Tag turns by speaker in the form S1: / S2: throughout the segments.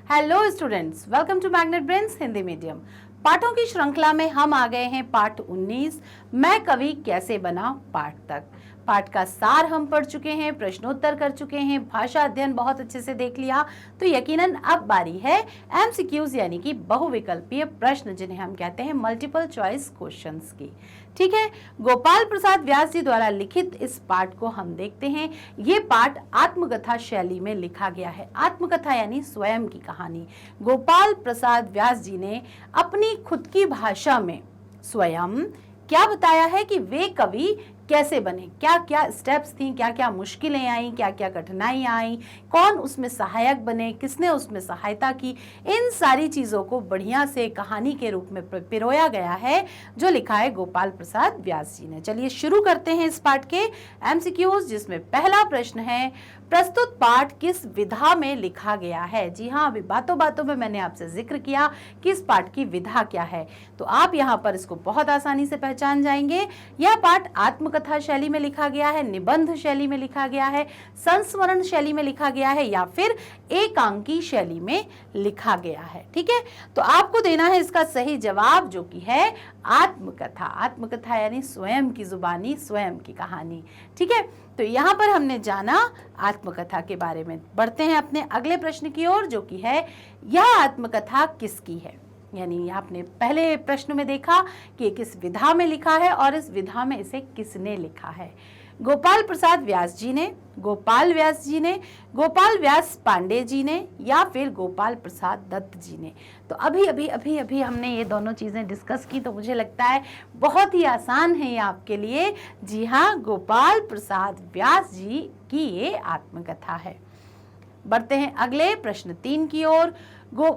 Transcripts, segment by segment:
S1: Hello students, welcome to Magnet Brains Hindi medium. पाठों की श्रृंखला में हम आ गए हैं पाठ 19, मैं कवि कैसे बना पाठ तक। पाठ का सार हम पढ़ चुके हैं, प्रश्नोत्तर कर चुके हैं, भाषा अध्ययन बहुत अच्छे से देख लिया। तो यकीनन अब बारी है एमसीक्यूज यानी कि बहुविकल्पीय प्रश्न, जिन्हें हम कहते हैं मल्टीपल चॉइस क्वेश्चंस की। ठीक है, गोपाल प्रसाद व्यास जी द्वारा लिखित इस पाठ को हम देखते हैं। ये पाठ आत्मकथा शैली में लिखा गया है। आत्मकथा यानी स्वयं की कहानी। गोपाल प्रसाद व्यास जी ने अपनी खुद की भाषा में स्वयं क्या बताया है कि वे कवि कैसे बने, क्या क्या स्टेप्स थी, क्या क्या मुश्किलें आई, क्या क्या कठिनाइयां आई, कौन उसमें सहायक बने, किसने उसमें सहायता की। इन सारी चीज़ों को बढ़िया से कहानी के रूप में पिरोया गया है, जो लिखा है गोपाल प्रसाद व्यास जी ने। चलिए शुरू करते हैं इस पाठ के एमसीक्यूज, जिसमें पहला प्रश्न है, प्रस्तुत पाठ किस विधा में लिखा गया है। जी हाँ, अभी बातों बातों में मैंने आपसे जिक्र किया कि इस पाठ की विधा क्या है, तो आप यहाँ पर इसको बहुत आसानी से पहचान जाएंगे। यह पाठ आत्मकथा शैली में लिखा गया है, निबंध शैली में लिखा गया है, संस्मरण शैली में लिखा गया है, या फिर एकांकी शैली में लिखा गया है। ठीक है, तो आपको देना है इसका सही जवाब, जो कि है आत्मकथा। आत्मकथा यानी स्वयं की जुबानी, स्वयं की कहानी। ठीक है, तो यहाँ पर हमने जाना आत्मकथा के बारे में। बढ़ते हैं अपने अगले प्रश्न की ओर, जो कि है यह आत्मकथा किसकी है। यानी आपने पहले प्रश्न में देखा कि किस विधा में लिखा है और इस विधा में इसे किसने लिखा है। गोपाल प्रसाद व्यास जी ने, गोपाल व्यास जी ने, गोपाल व्यास पांडे जी ने, या फिर गोपाल प्रसाद दत्त जी ने। तो अभी हमने ये दोनों चीज़ें डिस्कस की, तो मुझे लगता है बहुत ही आसान है ये आपके लिए। जी हाँ, गोपाल प्रसाद व्यास जी की ये आत्मकथा है। बढ़ते हैं अगले प्रश्न 3 की ओर।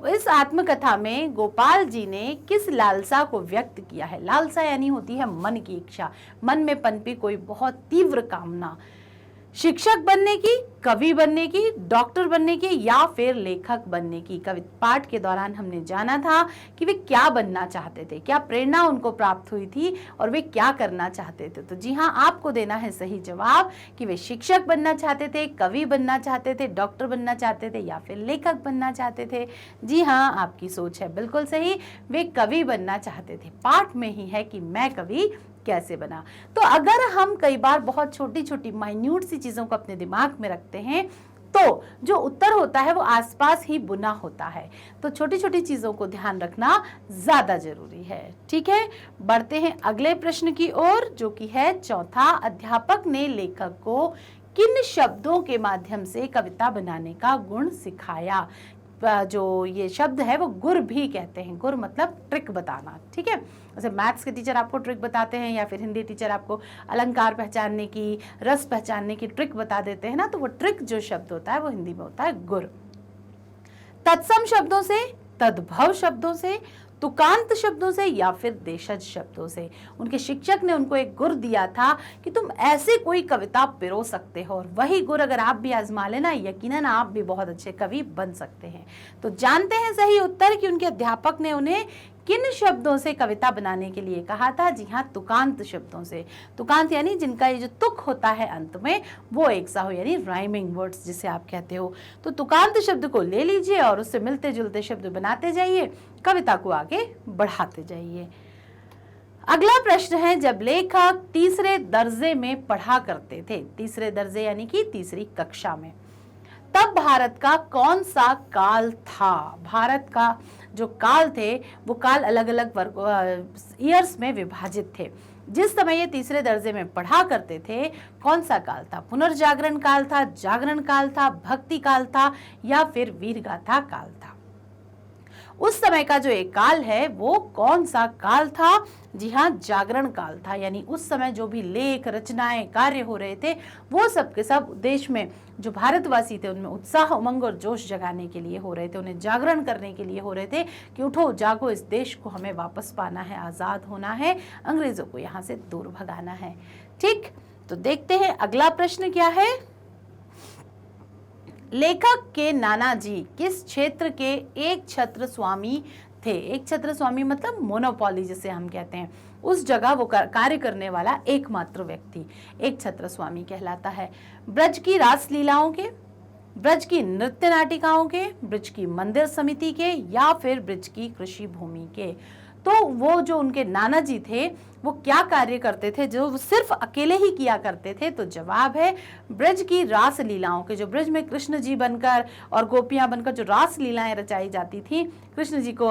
S1: इस आत्मकथा में गोपाल जी ने किस लालसा को व्यक्त किया है। लालसा यानी होती है मन की इच्छा, मन में पनपी कोई बहुत तीव्र कामना। शिक्षक बनने की, कवि बनने की, डॉक्टर बनने की, या फिर लेखक बनने की। कवि पाठ के दौरान हमने जाना था कि वे क्या बनना चाहते थे, क्या प्रेरणा उनको प्राप्त हुई थी और वे क्या करना चाहते थे। तो जी हाँ, आपको देना है सही जवाब कि वे शिक्षक बनना चाहते थे, कवि बनना चाहते थे, डॉक्टर बनना चाहते थे, या फिर लेखक बनना चाहते थे। जी हाँ, आपकी सोच है बिल्कुल सही, वे कवि बनना चाहते थे। पाठ में ही है कि मैं कवि कैसे बना। तो अगर हम कई बार बहुत छोटी छोटी माइन्यूट सी चीजों को अपने दिमाग में रखते हैं, तो जो उत्तर होता है वो आसपास ही बुना होता है। तो छोटी छोटी चीजों को ध्यान रखना ज्यादा जरूरी है। ठीक है, बढ़ते हैं अगले प्रश्न की ओर, जो कि है चौथा। अध्यापक ने लेखक को किन शब्दों के माध्यम से कविता बनाने का गुण सिखाया। जो ये शब्द है वो गुर भी कहते हैं। गुर मतलब ट्रिक बताना। ठीक है, जैसे मैथ्स के टीचर आपको ट्रिक बताते हैं, या फिर हिंदी टीचर आपको अलंकार पहचानने की, रस पहचानने की ट्रिक बता देते हैं ना, तो वो ट्रिक जो शब्द होता है वो हिंदी में होता है गुर। तत्सम शब्दों से, तद्भव शब्दों से, तुकांत शब्दों से, या फिर देशज शब्दों से। उनके शिक्षक ने उनको एक गुर दिया था कि तुम ऐसे कोई कविता पिरो सकते हो, और वही गुर अगर आप भी आजमा लेना, यकीनन आप भी बहुत अच्छे कवि बन सकते हैं। तो जानते हैं सही उत्तर कि उनके अध्यापक ने उन्हें किन शब्दों से कविता बनाने के लिए कहा था। जी हाँ, तुकांत शब्दों से। तुकांत यानी जिनका ये जो तुक होता है अंत में, वो एक सा हो, यानी राइमिंग वर्ड्स जिसे आप कहते हो। तो तुकांत शब्द को ले लीजिए और उससे मिलते जुलते शब्द बनाते जाइए, कविता को आगे बढ़ाते जाइए। अगला प्रश्न है, जब लेखक तीसरे दर्जे में पढ़ा करते थे, तीसरे दर्जे यानी कि तीसरी कक्षा में, तब भारत का कौन सा काल था। भारत का जो काल थे वो काल अलग अलग ईयर्स में विभाजित थे। जिस समय ये तीसरे दर्जे में पढ़ा करते थे, कौन सा काल था। पुनर्जागरण काल था, जागरण काल था, भक्ति काल था, या फिर वीरगाथा काल था। उस समय का जो एक काल है वो कौन सा काल था। जी हाँ, जागरण काल था। यानी उस समय जो भी लेख, रचनाएं, कार्य हो रहे थे, वो सब के सब देश में जो भारतवासी थे उनमें उत्साह, उमंग और जोश जगाने के लिए हो रहे थे, उन्हें जागरण करने के लिए हो रहे थे कि उठो जागो, इस देश को हमें वापस पाना है, आजाद होना है, अंग्रेजों को यहाँ से दूर भगाना है। ठीक, तो देखते हैं अगला प्रश्न क्या है। लेखक के नाना जी किस क्षेत्र के एक छत्र स्वामी थे। एक छत्र स्वामी मतलब मोनोपोली जिसे हम कहते हैं, उस जगह वो कार्य करने वाला एकमात्र व्यक्ति एक छत्र स्वामी कहलाता है। ब्रज की रास लीलाओं के, ब्रज की नृत्य नाटिकाओं के, ब्रज की मंदिर समिति के, या फिर ब्रज की कृषि भूमि के। तो वो जो उनके नाना जी थे वो क्या कार्य करते थे जो वो सिर्फ अकेले ही किया करते थे? तो जवाब है ब्रज की रास लीलाओं के, जो ब्रज में कृष्ण जी बनकर और गोपियां बनकर जो रास लीलाएं रचाई जाती थी कृष्ण जी को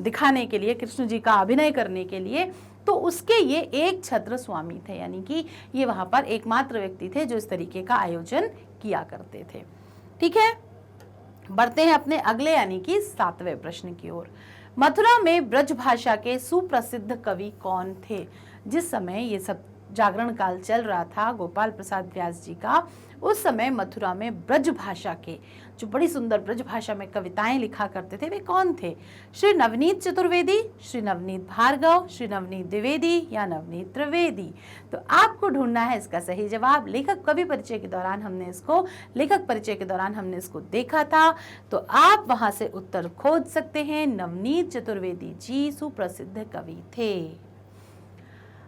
S1: दिखाने के लिए, कृष्ण जी का अभिनय करने के लिए, तो उसके ये एक छत्र स्वामी थे, यानी कि ये वहां पर एकमात्र व्यक्ति थे जो इस तरीके का आयोजन किया करते थे। ठीक है, बढ़ते हैं अपने अगले यानी कि 7वें प्रश्न की ओर। मथुरा में ब्रज भाषा के सुप्रसिद्ध कवि कौन थे? जिस समय ये सब जागरण काल चल रहा था गोपाल प्रसाद व्यास जी का, उस समय मथुरा में ब्रज भाषा के जो बड़ी सुंदर ब्रज भाषा में कविताएं लिखा करते थे वे कौन थे? श्री नवनीत चतुर्वेदी, श्री नवनीत भार्गव, श्री नवनीत द्विवेदी या नवनीत त्रिवेदी? तो आपको ढूंढना है इसका सही जवाब। लेखक कवि परिचय के दौरान हमने इसको देखा था, तो आप वहां से उत्तर खोज सकते हैं। नवनीत चतुर्वेदी जी सुप्रसिद्ध कवि थे।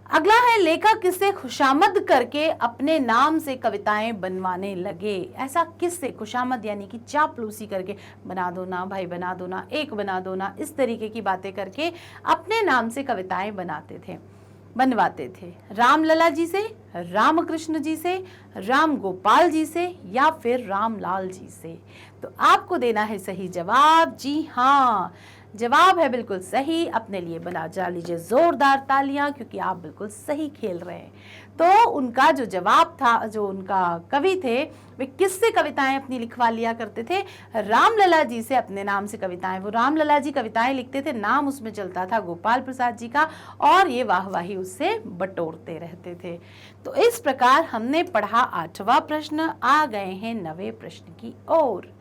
S1: अगला है, लेखक किससे खुशामद करके अपने नाम से कविताएं बनवाने लगे? ऐसा किससे? खुशामद यानी कि चापलूसी करके, बना दो ना भाई, बना दो ना, एक बना दो ना, इस तरीके की बातें करके अपने नाम से कविताएं बनवाते थे। रामलला जी से, रामकृष्ण जी से, राम गोपाल जी से या फिर रामलाल जी से? तो आपको देना है सही जवाब। जी हाँ, जवाब है बिल्कुल सही। अपने लिए बना जा लीजिए जोरदार तालियां, क्योंकि आप बिल्कुल सही खेल रहे हैं। तो उनका जो जवाब था, जो उनका कवि थे, वे किससे कविताएं अपनी लिखवा लिया करते थे? रामलला जी से अपने नाम से कविताएं। वो रामलला जी कविताएं लिखते थे, नाम उसमें चलता था गोपाल प्रसाद जी का, और ये वाहवाही उससे बटोरते रहते थे। तो इस प्रकार हमने पढ़ा 8वां प्रश्न। आ गए हैं 9वें प्रश्न की ओर।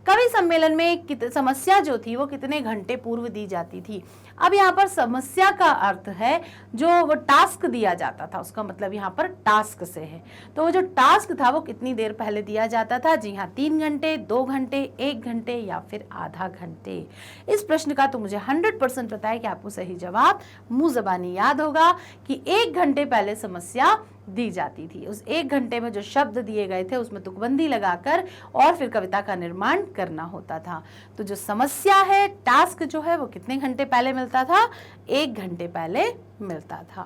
S1: कवि सम्मेलन में समस्या जो थी वो कितने घंटे पूर्व दी जाती थी? अब यहाँ पर समस्या का अर्थ है जो वो टास्क दिया जाता था, उसका मतलब यहाँ पर टास्क से है। तो वो जो टास्क था वो कितनी देर पहले दिया जाता था? जी हाँ, 3 घंटे, 2 घंटे, 1 घंटे या फिर आधा घंटे। इस प्रश्न का तो मुझे 100% पता है कि आपको सही जवाब मुंह जबानी याद होगा कि 1 घंटे पहले समस्या दी जाती थी। उस 1 घंटे में जो शब्द दिए गए थे उसमें तुकबंदी लगाकर और फिर कविता का निर्माण करना होता था। तो जो समस्या है, टास्क जो है, वो कितने घंटे पहले मिलता था? 1 घंटे पहले मिलता था।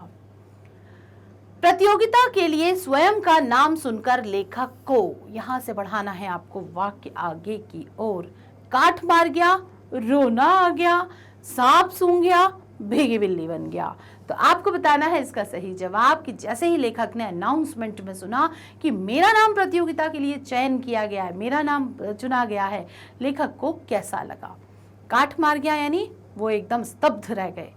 S1: प्रतियोगिता के लिए स्वयं का नाम सुनकर लेखक को, यहां से बढ़ाना है आपको वाक्य आगे की ओर। काठ मार गया, रोना आ गया, सांप सूंघ गया, भीगी बिल्ली बन गया। तो आपको बताना है इसका सही जवाब कि जैसे ही लेखक ने अनाउंसमेंट में सुना कि मेरा नाम प्रतियोगिता के लिए चयन किया गया है, मेरा नाम चुना गया है, लेखक को कैसा लगा? काठ मार गया यानी वो एकदम स्तब्ध रह गए।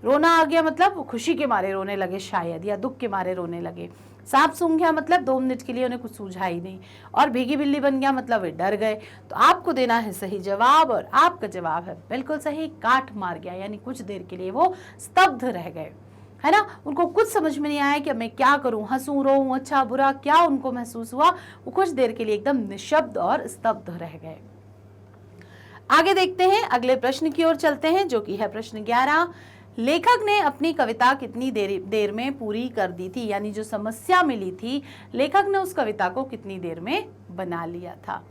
S1: रोना आ गया मतलब वो खुशी के मारे रोने लगे शायद, या दुख के मारे रोने लगे। सांप सूंघ गया मतलब 2 मिनट के लिए उन्हें कुछ सूझा ही नहीं। और भीगी बिल्ली बन गया मतलब वे डर गए। तो आपको देना है सही जवाब, और आपका जवाब है बिल्कुल सही। काठ मार गया यानी कुछ देर के लिए वो स्तब्ध रह गए, है ना। उनको कुछ समझ में नहीं आया कि मैं क्या करूं, हंसूं, रोऊं, अच्छा बुरा, क्या उनको महसूस हुआ। वो कुछ देर के लिए एकदम निशब्द और स्तब्ध रह गए। आगे देखते हैं, अगले प्रश्न की ओर चलते हैं, जो कि है प्रश्न 11। लेखक ने अपनी कविता कितनी देर में पूरी कर दी थी? यानी जो समस्या मिली थी, लेखक ने उस कविता को कितनी देर में बना लिया था?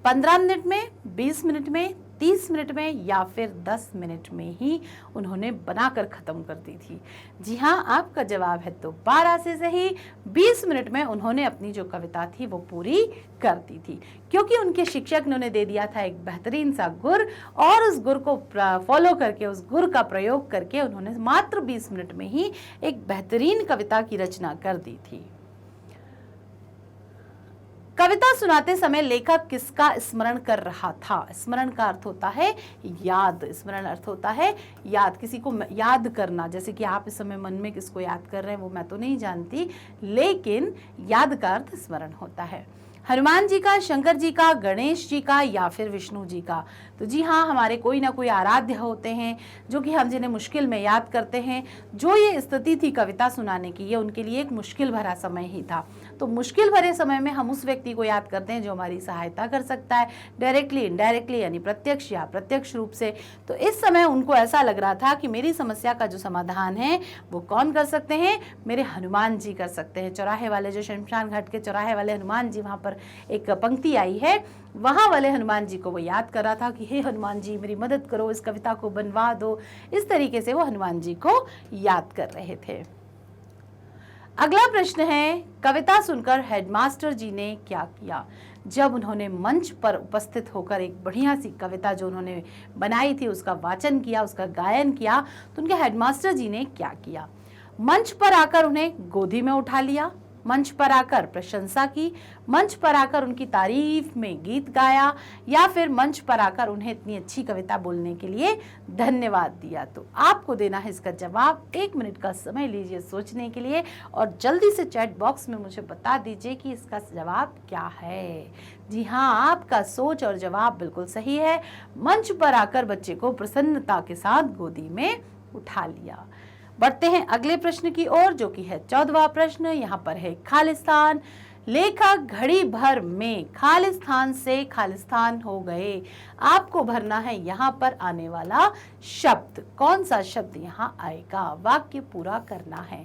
S1: 15 मिनट में, 20 मिनट में, 30 मिनट में या फिर 10 मिनट में ही उन्होंने बनाकर खत्म कर दी थी? जी हाँ, आपका जवाब है तो 12 से सही। 20 मिनट में उन्होंने अपनी जो कविता थी वो पूरी कर दी थी, क्योंकि उनके शिक्षक ने उन्हें दे दिया था एक बेहतरीन सा गुर, और उस गुर को फॉलो करके, उस गुर का प्रयोग करके उन्होंने मात्र 20 मिनट में ही एक बेहतरीन कविता की रचना कर दी थी। कविता सुनाते समय लेखक किसका स्मरण कर रहा था? स्मरण का अर्थ होता है याद। स्मरण अर्थ होता है याद, किसी को याद करना। जैसे कि आप इस समय मन में किसको याद कर रहे हैं वो मैं तो नहीं जानती, लेकिन याद का अर्थ स्मरण होता है। हनुमान जी का, शंकर जी का, गणेश जी का या फिर विष्णु जी का? तो जी हाँ, हमारे कोई ना कोई आराध्य होते हैं जो कि हम जिन्हें मुश्किल में याद करते हैं। जो ये स्थिति थी कविता सुनाने की, ये उनके लिए एक मुश्किल भरा समय ही था। तो मुश्किल भरे समय में हम उस व्यक्ति को याद करते हैं जो हमारी सहायता कर सकता है, डायरेक्टली, इनडायरेक्टली, यानी प्रत्यक्ष या प्रत्यक्ष रूप से। तो इस समय उनको ऐसा लग रहा था कि मेरी समस्या का जो समाधान है वो कौन कर सकते हैं? मेरे हनुमान जी कर सकते हैं। चौराहे वाले, जो शमशान घाट के चौराहे वाले हनुमान जी वहाँ पर एक पंक्ति आई है, वहां वाले हनुमान जी को वो याद कर रहा था कि हे हनुमान जी मेरी मदद करो, इस कविता को बनवा दो। इस तरीके से वो हनुमान जी को याद कर रहे थे। अगला प्रश्न है, कविता सुनकर हेडमास्टर जी ने क्या किया? जब उन्होंने मंच पर उपस्थित होकर एक बढ़िया सी कविता जो उन्होंने बनाई थी उसका वाचन किया, उसका गायन किया, तो उनके हेडमास्टर जी ने क्या किया? मंच पर आकर उन्हें गोदी में उठा लिया, मंच पर आकर प्रशंसा की, मंच पर आकर उनकी तारीफ में गीत गाया, या फिर मंच पर आकर उन्हें इतनी अच्छी कविता बोलने के लिए धन्यवाद दिया? तो आपको देना है इसका जवाब। 1 मिनट का समय लीजिए सोचने के लिए और जल्दी से चैट बॉक्स में मुझे बता दीजिए कि इसका जवाब क्या है। जी हाँ, आपका सोच और जवाब बिल्कुल सही है। मंच पर आकर बच्चे को प्रसन्नता के साथ गोदी में उठा लिया। बढ़ते हैं अगले प्रश्न की ओर, जो कि है 14वां प्रश्न। यहाँ पर है खालिस्तान। लेखक घड़ी भर में खालिस्तान से खालिस्तान हो गए। आपको भरना है यहाँ पर आने वाला शब्द। कौन सा शब्द यहाँ आएगा? वाक्य पूरा करना है।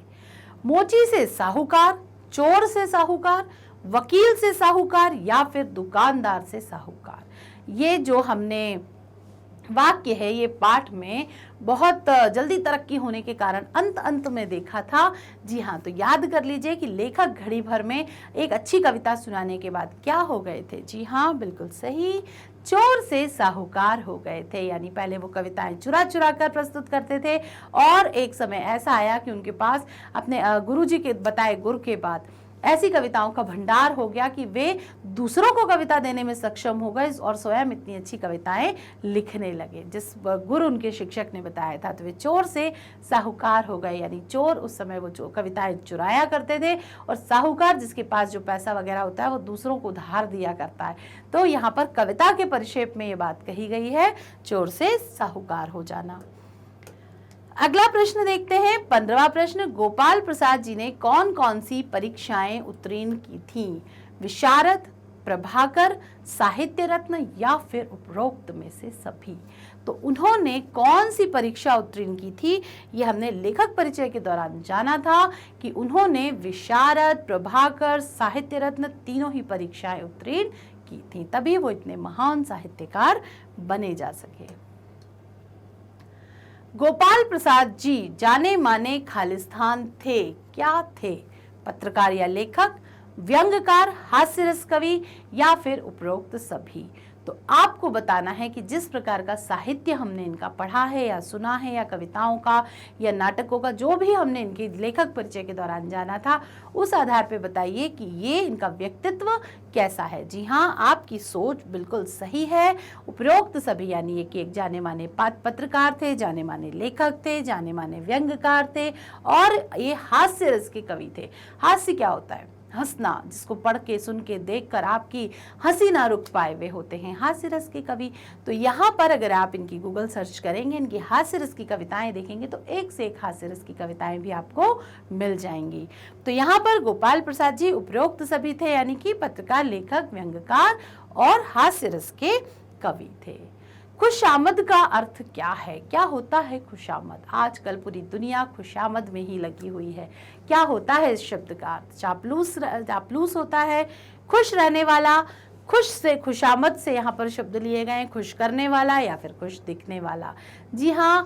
S1: मोची से साहूकार, चोर से साहूकार, वकील से साहूकार, या फिर दुकानदार से साहूकार। ये जो हमने वाक्य है ये पाठ में बहुत जल्दी तरक्की होने के कारण अंत में देखा था। जी हाँ, तो याद कर लीजिए कि लेखक घड़ी भर में एक अच्छी कविता सुनाने के बाद क्या हो गए थे? जी हाँ, बिल्कुल सही, चोर से साहूकार हो गए थे। यानी पहले वो कविताएं चुरा चुरा कर प्रस्तुत करते थे और एक समय ऐसा आया कि उनके पास अपने गुरुजी के बताए गुर के बाद ऐसी कविताओं का भंडार हो गया कि वे दूसरों को कविता देने में सक्षम हो गए और स्वयं इतनी अच्छी कविताएं लिखने लगे जिस गुरु उनके शिक्षक ने बताया था। तो वे चोर से साहूकार हो गए, यानी चोर उस समय वो जो कविताएं चुराया करते थे और साहूकार जिसके पास जो पैसा वगैरह होता है वो दूसरों को उधार दिया करता है। तो यहाँ पर कविता के परिक्षेप में ये बात कही गई है, चोर से साहूकार हो जाना। अगला प्रश्न देखते हैं, 15वां प्रश्न। गोपाल प्रसाद जी ने कौन कौन सी परीक्षाएं उत्तीर्ण की थीं? विशारद, प्रभाकर, साहित्य रत्न, या फिर उपरोक्त में से सभी? तो उन्होंने कौन सी परीक्षा उत्तीर्ण की थी? ये हमने लेखक परिचय के दौरान जाना था कि उन्होंने विशारद, प्रभाकर, साहित्य रत्न तीनों ही परीक्षाएं उत्तीर्ण की थी, तभी वो इतने महान साहित्यकार बने जा सके। गोपाल प्रसाद जी जाने माने खालिस्तान थे, क्या थे? पत्रकार या लेखक, व्यंग्यकार, हास्यरस कवि, या फिर उपरोक्त सभी? तो आपको बताना है कि जिस प्रकार का साहित्य हमने इनका पढ़ा है या सुना है या कविताओं का या नाटकों का जो भी हमने इनके लेखक परिचय के दौरान जाना था, उस आधार पे बताइए कि ये इनका व्यक्तित्व कैसा है। जी हाँ, आपकी सोच बिल्कुल सही है। उपरोक्त सभी यानी ये कि एक जाने माने पत्रकार थे, जाने माने लेखक थे, जाने माने व्यंग्यकार थे और ये हास्य रस के कवि थे। हास्य क्या होता है? हंसना, जिसको पढ़ के सुन के देख कर आपकी हंसी ना रुक पाए वे होते हैं हास्य रस के कवि। तो यहाँ पर अगर आप इनकी गूगल सर्च करेंगे, इनकी हास्य रस की कविताएं देखेंगे तो एक से एक हास्य रस की कविताएं भी आपको मिल जाएंगी। तो यहाँ पर गोपाल प्रसाद जी उपरोक्त सभी थे, यानी कि पत्रकार, लेखक, व्यंग्यकार और हास्य रस के कवि थे। खुशामद का अर्थ क्या है? क्या होता है खुशामद? आजकल पूरी दुनिया खुशामद में ही लगी हुई है। क्या होता है इस शब्द का अर्थ? चापलूस होता है, खुश रहने वाला। खुश से, खुशामद से यहाँ पर शब्द लिए गए, खुश करने वाला या फिर खुश दिखने वाला। जी हाँ,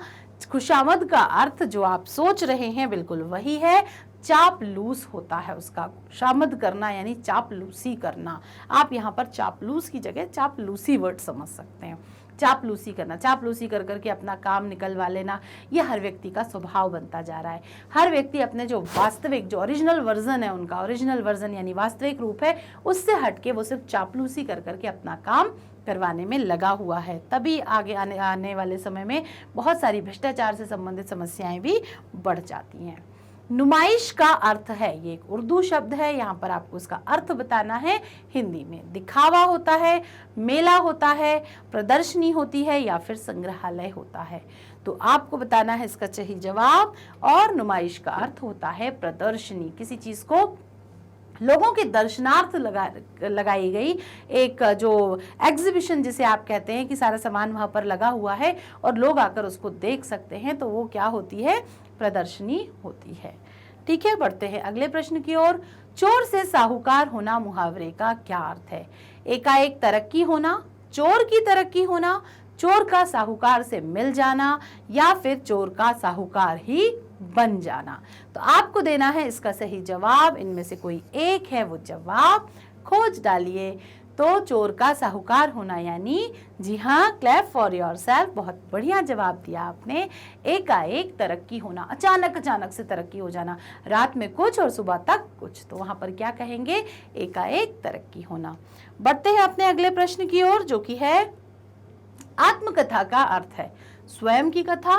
S1: खुशामद का अर्थ जो आप सोच रहे हैं बिल्कुल वही है, चापलूस होता है उसका। खुशामद करना यानी चापलूसी करना। आप यहाँ पर चापलूस की जगह चापलूसी वर्ड समझ सकते हैं। चापलूसी करना, चापलूसी कर करके अपना काम निकलवा लेना, ये हर व्यक्ति का स्वभाव बनता जा रहा है। हर व्यक्ति अपने जो वास्तविक, जो ओरिजिनल वर्जन है उनका, ओरिजिनल वर्जन यानी वास्तविक रूप है, उससे हटके वो सिर्फ चापलूसी कर करके अपना काम करवाने में लगा हुआ है। तभी आगे आने वाले समय में बहुत सारी भ्रष्टाचार से संबंधित समस्याएं भी बढ़ जाती हैं। नुमाइश का अर्थ है, ये एक उर्दू शब्द है, यहाँ पर आपको इसका अर्थ बताना है हिंदी में। दिखावा होता है, मेला होता है, प्रदर्शनी होती है या फिर संग्रहालय होता है। तो आपको बताना है इसका सही जवाब। और नुमाइश का अर्थ होता है प्रदर्शनी, किसी चीज को लोगों के दर्शनार्थ लगाई गई एक जो एग्जीबिशन जिसे आप कहते हैं कि सारा सामान वहां पर लगा हुआ है और लोग आकर उसको देख सकते हैं, तो वो क्या होती है? प्रदर्शनी होती है। ठीक है, बढ़ते हैं अगले प्रश्न की ओर। चोर से साहूकार होना मुहावरे का क्या अर्थ है? एकाएक तरक्की होना, चोर की तरक्की होना, चोर का साहूकार से मिल जाना, या फिर चोर का साहूकार ही बन जाना। तो आपको देना है इसका सही जवाब, इनमें से कोई एक है वो जवाब खोज डालिए। तो चोर का साहूकार होना यानी, जी हाँ, क्लैप फॉर योरसेल्फ, बहुत बढ़िया जवाब दिया आपने। एकाएक तरक्की होना, अचानक अचानक से तरक्की हो जाना, रात में कुछ और सुबह तक कुछ, तो वहां पर क्या कहेंगे? एकाएक तरक्की होना। बढ़ते हैं अपने अगले प्रश्न की ओर, जो कि है आत्मकथा का अर्थ है स्वयं की कथा,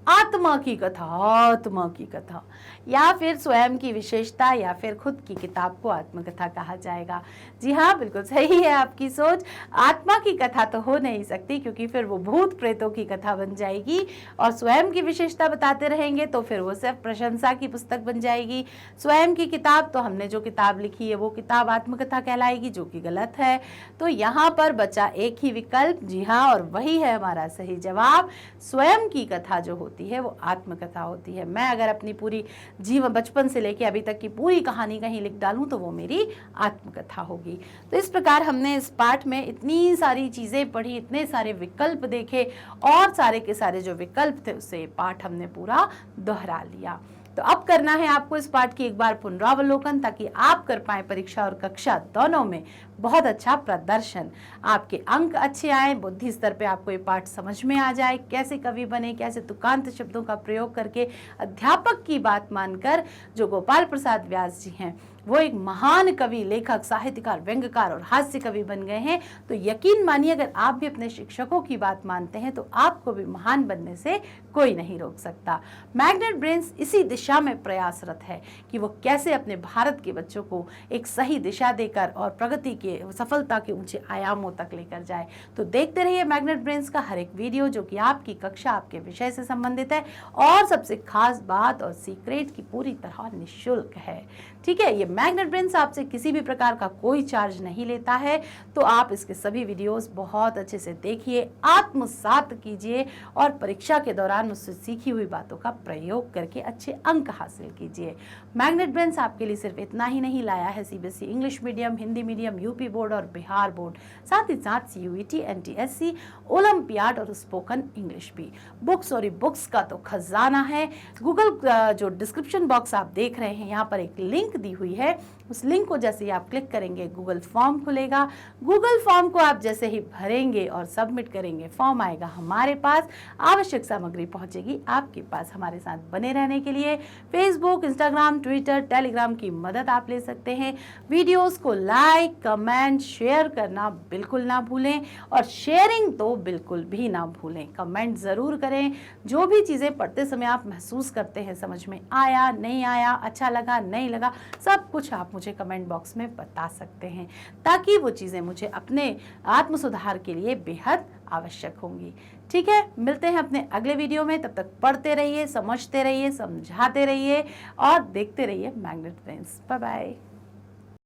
S1: आत्मा की कथा, आत्मा की कथा, या फिर स्वयं की विशेषता, या फिर खुद की किताब को आत्मकथा कहा जाएगा। जी हाँ, बिल्कुल सही है आपकी सोच। आत्मा की कथा तो हो नहीं सकती, क्योंकि फिर वो भूत प्रेतों की कथा बन जाएगी, और स्वयं की विशेषता बताते रहेंगे तो फिर वो सिर्फ प्रशंसा की पुस्तक बन जाएगी। स्वयं की किताब, तो हमने जो किताब लिखी है वो किताब आत्मकथा कहलाएगी, जो कि गलत है। तो यहाँ पर बचा एक ही विकल्प, जी हाँ, और वही है हमारा सही जवाब। स्वयं की कथा जो होती है वो आत्मकथा होती है। मैं अगर अपनी पूरी जीवन, बचपन से लेके अभी तक की पूरी कहानी कहीं लिख डालूं तो वो मेरी आत्मकथा होगी। तो इस प्रकार हमने इस पाठ में इतनी सारी चीजें पढ़ी, इतने सारे विकल्प देखे, और सारे के सारे जो विकल्प थे उससे पाठ हमने पूरा दोहरा लिया। तो अब करना है आपको इस पाठ की एक बार पुनरावलोकन, ताकि आप कर पाए परीक्षा और कक्षा दोनों में बहुत अच्छा प्रदर्शन, आपके अंक अच्छे आए, बुद्धि स्तर पे आपको ये पाठ समझ में आ जाए, कैसे कवि बने, कैसे तुकांत शब्दों का प्रयोग करके अध्यापक की बात मानकर, जो गोपाल प्रसाद व्यास जी हैं वो एक महान कवि, लेखक, साहित्यकार, व्यंग्यकार और हास्य कवि बन गए हैं। तो यकीन मानिए, अगर आप भी अपने शिक्षकों की बात मानते हैं तो आपको भी महान बनने से कोई नहीं रोक सकता। मैग्नेट ब्रेन्स इसी दिशा में प्रयासरत है कि वो कैसे अपने भारत के बच्चों को एक सही दिशा देकर और प्रगति के, सफलता के ऊंचे आयामों तक लेकर जाए। तो देखते रहिए मैग्नेट ब्रेन्स का हर एक वीडियो, जो कि आपकी कक्षा, आपके विषय से संबंधित है, और सबसे खास बात और सीक्रेट की पूरी तरह निःशुल्क है। ठीक है, ये मैग्नेट ब्रेन्स आपसे किसी भी प्रकार का कोई चार्ज नहीं लेता है। तो आप इसके सभी वीडियोस बहुत अच्छे से देखिए, आत्मसात कीजिए, और परीक्षा के दौरान मुझसे सीखी हुई बातों का प्रयोग करके अच्छे अंक हासिल कीजिए। मैग्नेट ब्रेन्स आपके लिए सिर्फ इतना ही नहीं लाया है, CBSE English medium, Hindi medium, UP board और बिहार बोर्ड, साथ ही साथ सीयूईटी, एनटीएससी, ओलंपियाड और स्पोकन इंग्लिश भी। बुक्स और बुक्स का तो खजाना है। गूगल जो डिस्क्रिप्शन बॉक्स आप देख रहे हैं, यहाँ पर एक लिंक दी हुई है, उस लिंक को जैसे ही आप क्लिक करेंगे गूगल फॉर्म खुलेगा। गूगल फॉर्म को आप जैसे ही भरेंगे और सबमिट करेंगे, फॉर्म आएगा हमारे पास, आवश्यक सामग्री पहुंचेगी आपके पास। हमारे साथ बने रहने के लिए फेसबुक, इंस्टाग्राम, ट्विटर, टेलीग्राम की मदद आप ले सकते हैं। वीडियोस को लाइक, कमेंट, शेयर करना बिल्कुल ना भूलें, और शेयरिंग तो बिल्कुल भी ना भूलें। कमेंट ज़रूर करें, जो भी चीज़ें पढ़ते समय आप महसूस करते हैं, समझ में आया, नहीं आया, अच्छा लगा, नहीं लगा, सब कुछ आप मुझे कमेंट बॉक्स में बता सकते हैं, ताकि वो चीज़ें मुझे अपने आत्म सुधार के लिए बेहद आवश्यक होंगी। ठीक है, मिलते हैं अपने अगले वीडियो में। तब तक पढ़ते रहिए, समझते रहिए, समझाते रहिए, और देखते रहिए मैग्नेट ब्रेन्स। Bye bye.